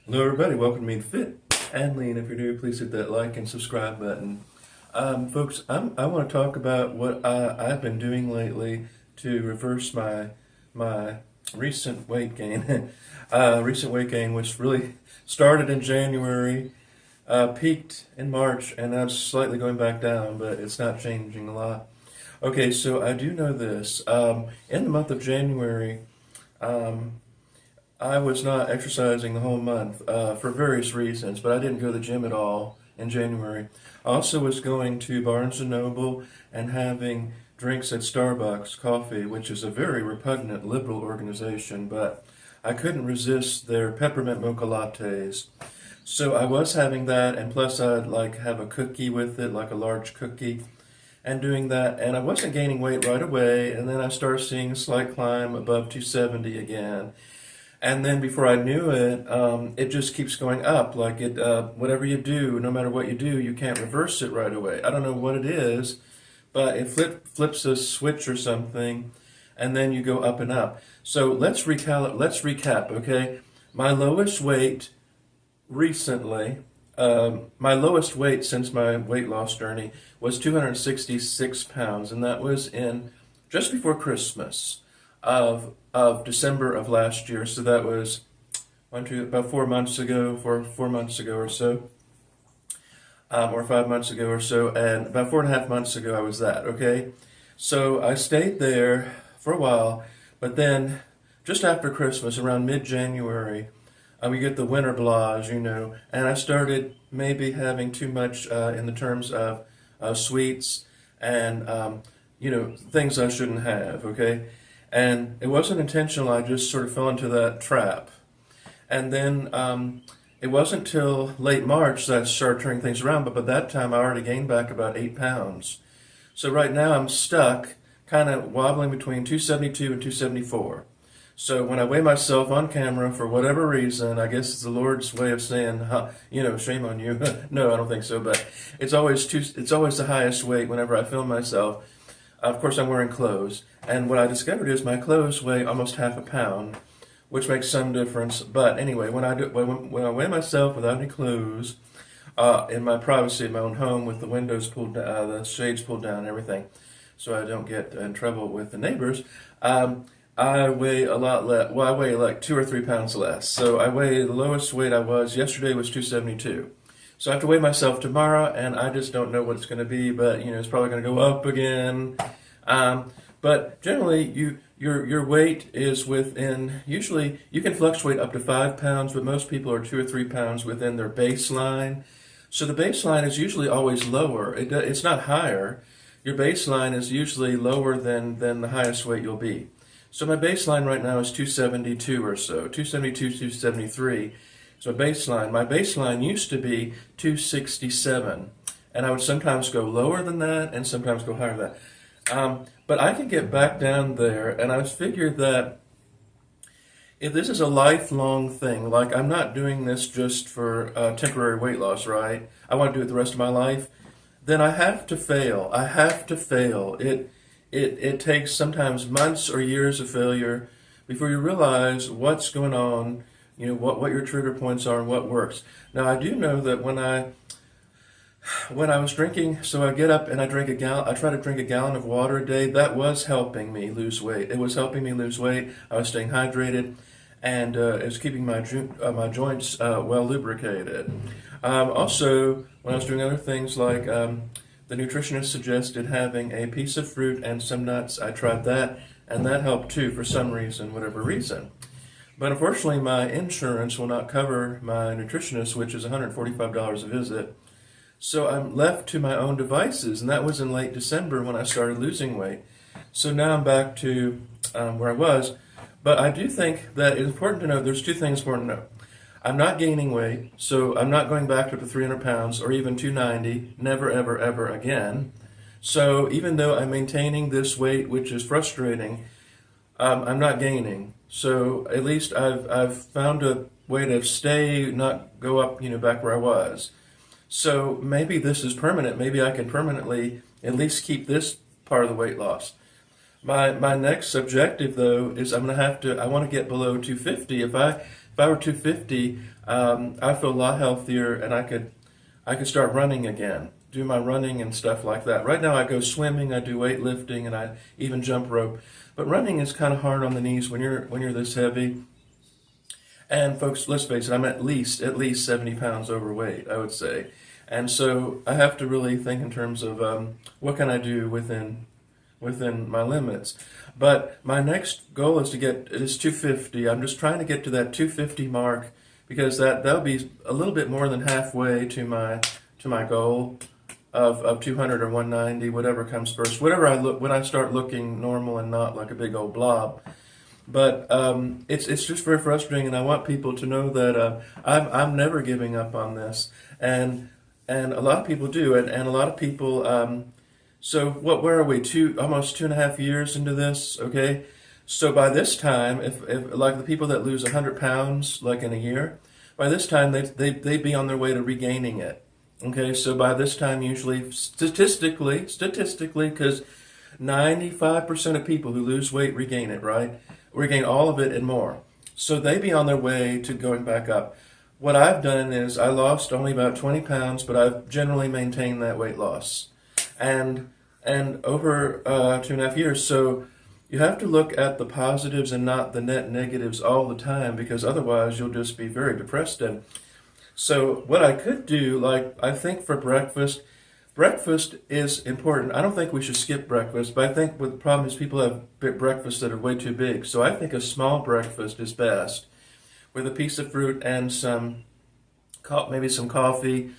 Hello everybody, welcome to Meet Fit and Lean. If you're new, please hit that like and subscribe button. Folks, I want to talk about what I've been doing lately to reverse my recent weight gain. Recent weight gain, which really started in January, peaked in March, and now it's slightly going back down, but it's not changing a lot. Okay, so I do know this. In the month of January, I was not exercising the whole month for various reasons, but I didn't go to the gym at all in January. I also was going to Barnes & Noble and having drinks at Starbucks coffee, which is a very repugnant liberal organization, but I couldn't resist their peppermint mocha lattes. So I was having that, and plus I'd like have a cookie with it, like a large cookie, and doing that, and I wasn't gaining weight right away, and then I started seeing a slight climb above 270 again. And then before I knew it, it just keeps going up. Like whatever you do, no matter what you do, you can't reverse it right away. I don't know what it is, but it flips a switch or something, and then you go up and up. So let's recap, okay? My lowest weight recently, my lowest weight since my weight loss journey was 266 pounds, and that was in just before Christmas of December of last year. So that was about 4 months ago, 4 months ago or so, or 5 months ago or so, and about 4.5 months ago I was that. Okay, so I stayed there for a while, but then just after Christmas, around mid-January, we get the winter blahs, and I started maybe having too much in the terms of sweets and things I shouldn't have. Okay. And it wasn't intentional, I just sort of fell into that trap. And then it wasn't till late March that I started turning things around, but by that time I already gained back about 8 pounds. So right now I'm stuck, kind of wobbling between 272 and 274. So when I weigh myself on camera, for whatever reason, I guess it's the Lord's way of saying, shame on you. No, I don't think so, but it's always the highest weight whenever I film myself. Of course, I'm wearing clothes, and what I discovered is my clothes weigh almost half a pound, which makes some difference. But anyway, when I weigh myself without any clothes, in my privacy in my own home, with the windows pulled down, the shades pulled down, and everything, so I don't get in trouble with the neighbors, I weigh a lot less. Well, I weigh like 2 or 3 pounds less. So the lowest weight I was yesterday was 272. So I have to weigh myself tomorrow, and I just don't know what it's going to be, but it's probably going to go up again. But generally, your weight is within. Usually, you can fluctuate up to 5 pounds, but most people are 2 or 3 pounds within their baseline. So the baseline is usually always lower. It's not higher. Your baseline is usually lower than the highest weight you'll be. So my baseline right now is 272 or so, 272, 273. So my baseline used to be 267, and I would sometimes go lower than that and sometimes go higher than that. But I can get back down there, and I figured that if this is a lifelong thing, like I'm not doing this just for temporary weight loss, right? I want to do it the rest of my life, then I have to fail. I have to fail. It takes sometimes months or years of failure before you realize what's going on, what your trigger points are and what works. Now, I do know that when I was drinking, so I get up and I try to drink a gallon of water a day. That was helping me lose weight. It was helping me lose weight. I was staying hydrated, and it was keeping my joints well lubricated. Also, when I was doing other things like the nutritionist suggested having a piece of fruit and some nuts, I tried that, and that helped too for some reason, whatever reason. But unfortunately, my insurance will not cover my nutritionist, which is $145 a visit. So I'm left to my own devices, and that was in late December when I started losing weight. So now I'm back to where I was. But I do think that it's important to know, there's two things important to know. I'm not gaining weight, so I'm not going back up to 300 pounds or even 290, never, ever, ever again. So even though I'm maintaining this weight, which is frustrating, I'm not gaining. So at least I've found a way to stay, not go up, back where I was. So maybe this is permanent. Maybe I can permanently at least keep this part of the weight loss. My next objective though is I want to get below 250. If if I were 250, I feel a lot healthier, and I could start running again, do my running and stuff like that. Right now, I go swimming, I do weightlifting, and I even jump rope. But running is kind of hard on the knees when you're this heavy. And folks, let's face it, I'm at least 70 pounds overweight, I would say. And so I have to really think in terms of what can I do within my limits. But my next goal is 250. I'm just trying to get to that 250 mark, because that'll be a little bit more than halfway to my goal of 200 or 190, whatever comes first. Whatever I look when I start looking normal and not like a big old blob. But it's just very frustrating, and I want people to know that I'm never giving up on this, and a lot of people do, and a lot of people. So where are we? Almost 2.5 years into this. Okay, so by this time, if like the people that lose 100 pounds like in a year, by this time they'd be on their way to regaining it. Okay, so by this time, usually statistically, because 95% of people who lose weight regain it, right? Regain all of it and more. So they be on their way to going back up. What I've done is I lost only about 20 pounds, but I've generally maintained that weight loss. And over 2.5 years. So you have to look at the positives and not the net negatives all the time, because otherwise you'll just be very depressed. And so what I could do, like I think for breakfast is important. I don't think we should skip breakfast, but I think what the problem is people have breakfasts that are way too big. So I think a small breakfast is best, with a piece of fruit and maybe some coffee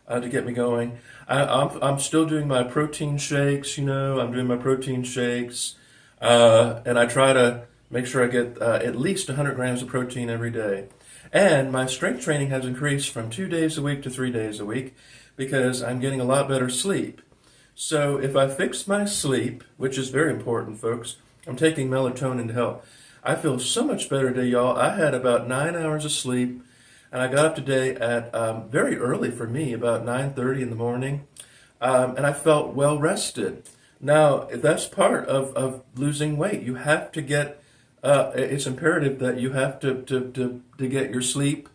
to get me going. I'm still doing my protein shakes. I'm doing my protein shakes, and I try to make sure I get at least 100 grams of protein every day. And my strength training has increased from 2 days a week to 3 days a week, because I'm getting a lot better sleep. So if I fix my sleep, which is very important, folks, I'm taking melatonin to help. I feel so much better today, y'all. I had about 9 hours of sleep, and I got up today at very early for me, about 9:30 in the morning, and I felt well rested. Now, that's part of losing weight. You have to get, it's imperative that you have to get your sleep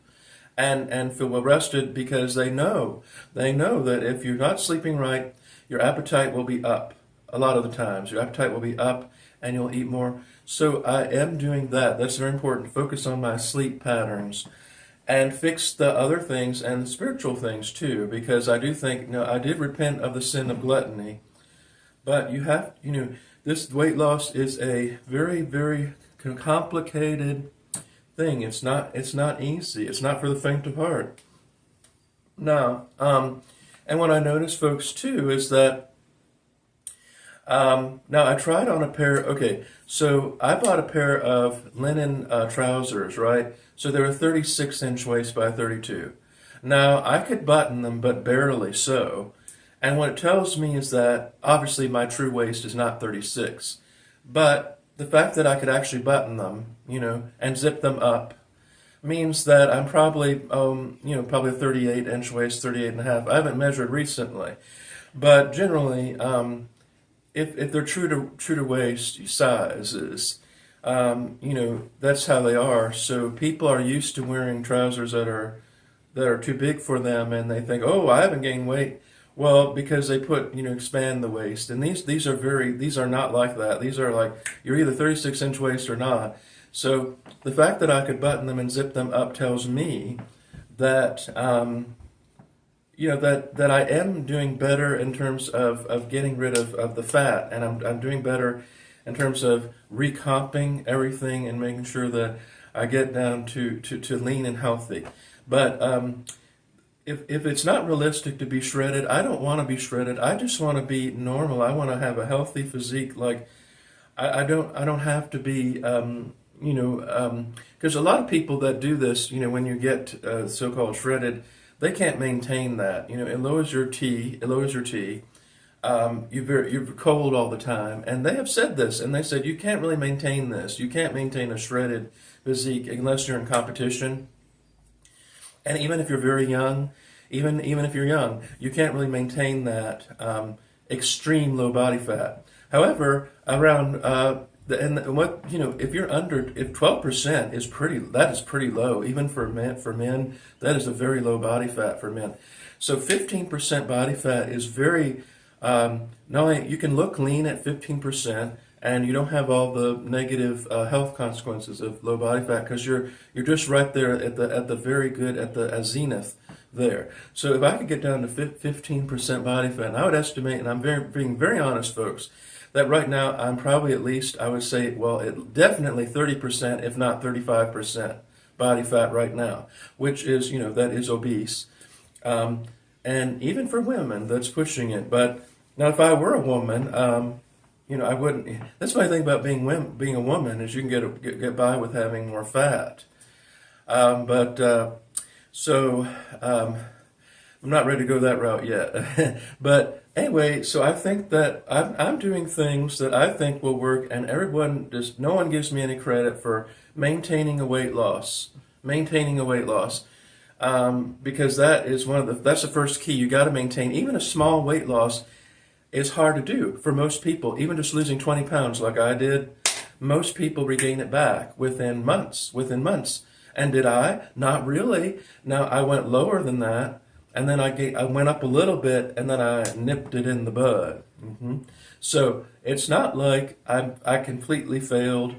and feel well rested, because they know that if you're not sleeping right, your appetite will be up a lot of the times. Your appetite will be up and you'll eat more. So I am doing that. That's very important. Focus on my sleep patterns and fix the other things and the spiritual things too, because I do think, I did repent of the sin of gluttony, but this weight loss is a very, very complicated thing. It's not easy. It's not for the faint of heart. Now, and what I notice, folks, too, is that now I tried on a pair. Okay, so I bought a pair of linen trousers, right? So they were 36-inch waist by 32. Now I could button them, but barely so. And what it tells me is that obviously my true waist is not 36, but the fact that I could actually button them, and zip them up, means that I'm probably, probably a 38-inch waist, 38 and a half. I haven't measured recently, but generally, if they're true to waist sizes, that's how they are. So people are used to wearing trousers that are too big for them, and they think, oh, I haven't gained weight. Well, because they put, expand the waist. And these are not like that. These are like, you're either 36-inch waist or not. So the fact that I could button them and zip them up tells me that, that I am doing better in terms of getting rid of the fat. And I'm doing better in terms of recomping everything and making sure that I get down to lean and healthy. But, If it's not realistic to be shredded, I don't want to be shredded. I just want to be normal. I want to have a healthy physique. Like I don't have to be, because a lot of people that do this, when you get so-called shredded, they can't maintain that. It lowers your T. You're cold all the time, and they have said this, and they said you can't really maintain this. You can't maintain a shredded physique unless you're in competition. And even if you're very young, even if you're young, you can't really maintain that extreme low body fat. However, around And what, if you're under, if 12% is that is pretty low, even for men, that is a very low body fat for men. So 15% body fat is very, not only, you can look lean at 15%, and you don't have all the negative health consequences of low body fat because you're just right there at the very good, at the zenith there. So if I could get down to 15% body fat, and I would estimate, and I'm being very honest, folks, that right now I'm probably at least, I would say, well, definitely 30%, if not 35% body fat right now, which is, that is obese. And even for women, that's pushing it. But now if I were a woman, I wouldn't. That's my thing about being a woman is you can get by with having more fat. So I'm not ready to go that route yet. But anyway, so I think that I'm doing things that I think will work, and no one gives me any credit for maintaining a weight loss. Maintaining a weight loss. Because that is that's the first key. You got to maintain even a small weight loss. Is hard to do for most people. Even just losing 20 pounds like I did, most people regain it back within months. And did I? Not really. Now I went lower than that, and then I went up a little bit, and then I nipped it in the bud. So it's not like I completely failed.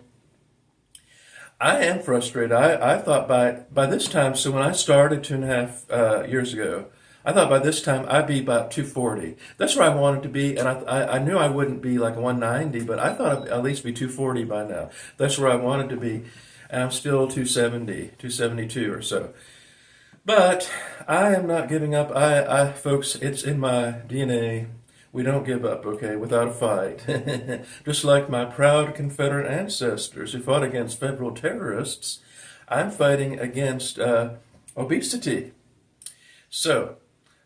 I am frustrated. I thought by this time, so when I started 2.5 years ago, I thought by this time I'd be about 240. That's where I wanted to be, and I knew I wouldn't be like 190, but I thought I'd at least be 240 by now. That's where I wanted to be, and I'm still 270, 272 or so. But I am not giving up. Folks, it's in my DNA. We don't give up, okay, without a fight. Just like my proud Confederate ancestors who fought against federal terrorists, I'm fighting against obesity. So,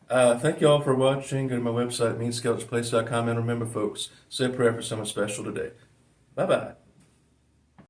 thank you all for watching. Go to my website, meanskeletonsplace.com, and remember, folks, say a prayer for someone special today. Bye-bye.